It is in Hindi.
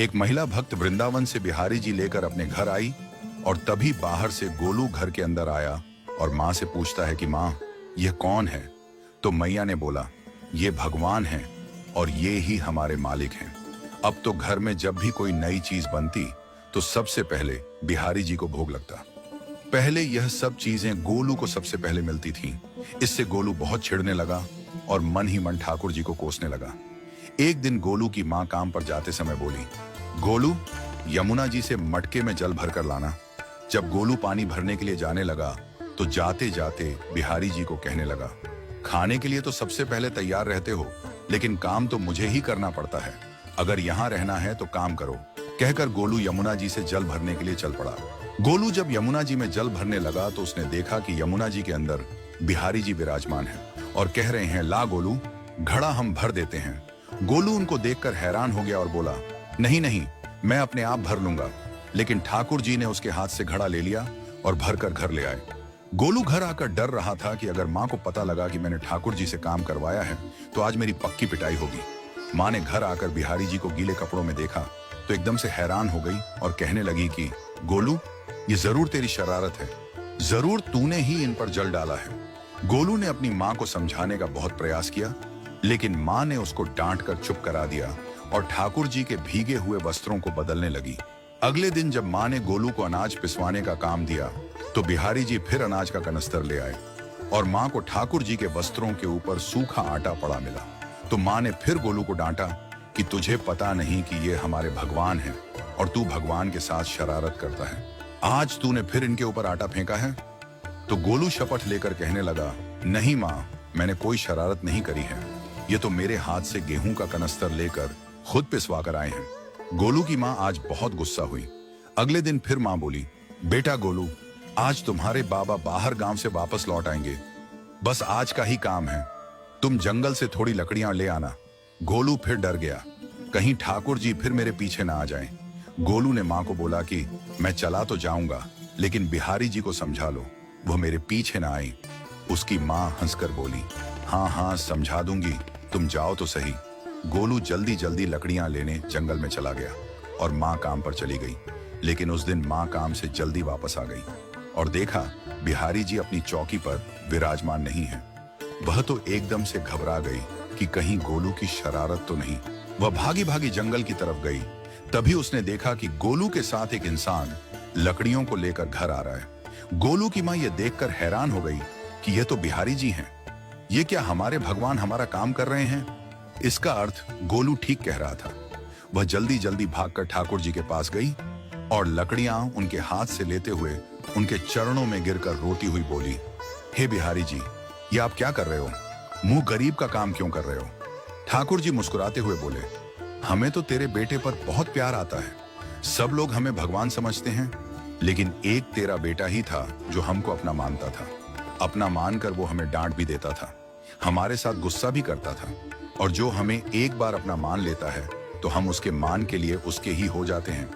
एक महिला भक्त वृंदावन से बिहारी जी लेकर अपने घर आई और तभी बाहर से गोलू घर के अंदर आया और माँ से पूछता है कि माँ, यह कौन है? तो मैया ने बोला, ये भगवान हैं और ये ही हमारे मालिक हैं। अब तो घर में जब भी कोई नई चीज बनती तो सबसे पहले बिहारी जी को भोग लगता। पहले यह सब चीजें गोलू को सबसे पहले मिलती थीं। इससे गोलू बहुत चिढ़ने लगा और मन ही मन ठाकुर जी को कोसने लगा। एक दिन गोलू की माँ काम पर जाते समय बोली, गोलू, यमुना जी से मटके में जल भरकर लाना। जब गोलू पानी भरने के लिए जाने लगा तो जाते जाते बिहारी जी को कहने लगा, खाने के लिए तो सबसे पहले तैयार रहते हो, लेकिन काम तो मुझे ही करना पड़ता है। अगर यहाँ रहना है तो काम करो। कहकर गोलू यमुना जी से जल भरने के लिए चल पड़ा। गोलू जब यमुना जी में जल भरने लगा तो उसने देखा कि यमुना जी के अंदर बिहारी जी विराजमान हैं और कह रहे हैं, ला गोलू, घड़ा हम भर देते हैं। गोलू उनको देखकर हैरान हो गया और बोला, नहीं नहीं, मैं अपने आप भर लूंगा। लेकिन ठाकुर जी ने उसके हाथ से घड़ा ले लिया और भरकर घर ले आए। गोलू घर आकर डर रहा था कि अगर माँ को पता लगा कि मैंने ठाकुर जी से काम करवाया है तो आज मेरी पक्की पिटाई होगी। माँ ने घर आकर बिहारी जी को गीले कपड़ों में देखा तो एकदम से हैरान हो गई और कहने लगी कि गोलू, ये जरूर तेरी शरारत है, जरूर तूने ही इन पर जल डाला है। गोलू ने अपनी माँ को समझाने का बहुत प्रयास किया, लेकिन माँ ने उसको डांट कर चुप करा दिया और ठाकुर जी के भीगे हुए वस्त्रों को बदलने लगी। अगले दिन जब माँ ने गोलू को अनाज पिसवाने का काम दिया तो बिहारी जी फिर अनाज का कनस्तर ले आए और माँ को ठाकुर जी के वस्त्रों के ऊपर सूखा आटा पड़ा मिला। तो माँ ने फिर गोलू को डांटा कि तुझे पता नहीं कि ये हमारे भगवान हैं और तू भगवान के साथ शरारत करता है। आज तूने फिर इनके ऊपर आटा फेंका है। तो गोलू शपथ लेकर कहने लगा, नहीं माँ, मैंने कोई शरारत नहीं करी है। ये तो मेरे हाथ से गेहूं का कनस्तर लेकर खुद पिसवा कर आए हैं। गोलू की माँ आज बहुत गुस्सा हुई। अगले दिन फिर माँ बोली, बेटा गोलू, आज तुम्हारे बाबा बाहर गांव से वापस लौट आएंगे। बस आज का ही काम है, तुम जंगल से थोड़ी लकड़ियां ले आना। गोलू फिर डर गया, कहीं ठाकुर जी फिर मेरे पीछे ना आ जाएं। गोलू ने माँ को बोला कि मैं चला तो जाऊंगा, लेकिन बिहारी जी को समझा लो, वो मेरे पीछे ना आई। उसकी माँ हंसकर बोली, हाँ हाँ समझा दूंगी, तुम जाओ तो सही। गोलू जल्दी जल्दी लकड़ियां लेने जंगल में चला गया और माँ काम पर चली गई। लेकिन उस दिन माँ काम से जल्दी वापस आ गई और देखा बिहारी जी अपनी चौकी पर विराजमान नहीं है। वह तो एकदम से घबरा गई कि कहीं गोलू की शरारत तो नहीं। वह भागी भागी जंगल की तरफ गई। तभी उसने देखा कि गोलू के साथ एक इंसान लकड़ियों को लेकर घर आ रहा है। गोलू की माँ यह देखकर हैरान हो गई कि यह तो बिहारी जी हैं। ये क्या हमारे भगवान हमारा काम कर रहे हैं? इसका अर्थ गोलू ठीक कह रहा था। वह जल्दी जल्दी भागकर ठाकुर जी के पास गई और लकड़ियां उनके हाथ से लेते हुए उनके चरणों में गिरकर रोती हुई बोली, हे बिहारी जी, ये आप क्या कर रहे हो? मुंह गरीब का काम क्यों कर रहे हो? ठाकुर जी मुस्कुराते हुए बोले, हमें तो तेरे बेटे पर बहुत प्यार आता है। सब लोग हमें भगवान समझते हैं, लेकिन एक तेरा बेटा ही था जो हमको अपना मानता था। अपना मानकर वो हमें डांट भी देता था, हमारे साथ गुस्सा भी करता था, और जो हमें एक बार अपना मान लेता है तो हम उसके मान के लिए उसके ही हो जाते हैं।